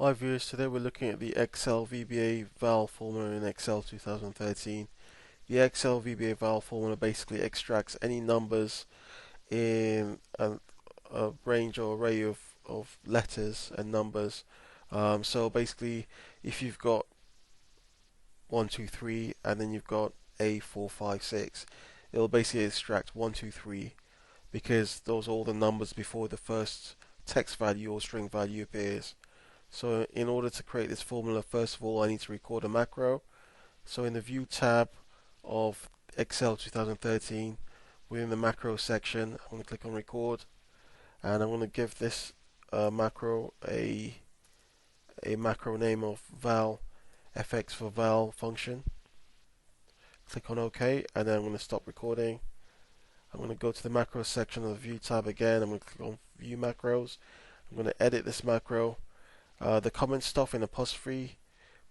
Hi viewers, today we're looking at the Excel VBA Val Formula in Excel 2013. The Excel VBA Val Formula basically extracts any numbers in a range or array of letters and numbers. So basically, if you've got 1, 2, 3 and then you've got A, 4, 5, 6, it'll basically extract 1, 2, 3 because those are all the numbers before the first text value or string value appears. So in order to create this formula, first of all, I need to record a macro. So in the View tab of Excel 2013, within the macro section, I'm going to click on Record, and I'm going to give this macro a macro name of val fx for val function. Click on OK, and then I'm going to stop recording. I'm going to go to the macro section of the View tab again. I'm going to click on View Macros. I'm going to edit this macro. The comment stuff in apostrophe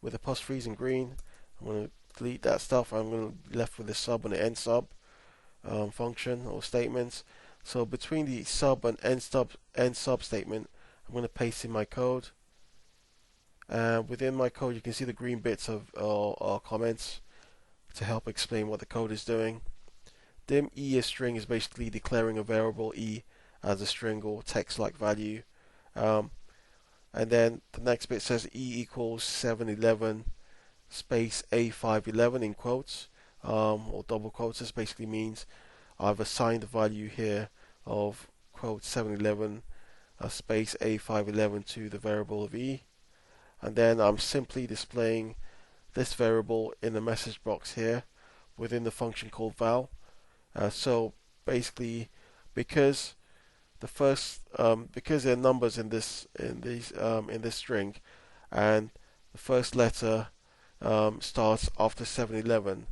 with apostrophes in green. I'm going to delete that stuff. I'm going to be left with the sub and the end sub function or statements. So between the sub and end sub statement, I'm going to paste in my code. Within my code, you can see the green bits of comments to help explain what the code is doing. Dim e as string is basically declaring a variable e as a string or text-like value. And then the next bit says E equals 711 space A511 in quotes or double quotes. This basically means I've assigned the value here of quote 711 space A511 to the variable of E. And then I'm simply displaying this variable in the message box here within the function called val. So basically, because because there are numbers in this string, and the first letter starts after 711,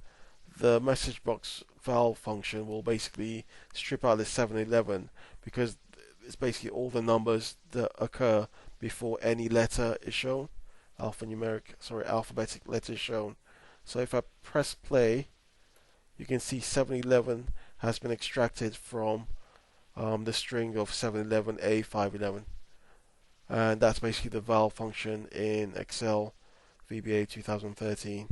the message box val function will basically strip out the 711 because it's basically all the numbers that occur before any letter is shown, alphabetic letter is shown. So if I press play, you can see 711 has been extracted from the string of 711 A511, and that's basically the val function in Excel VBA 2013.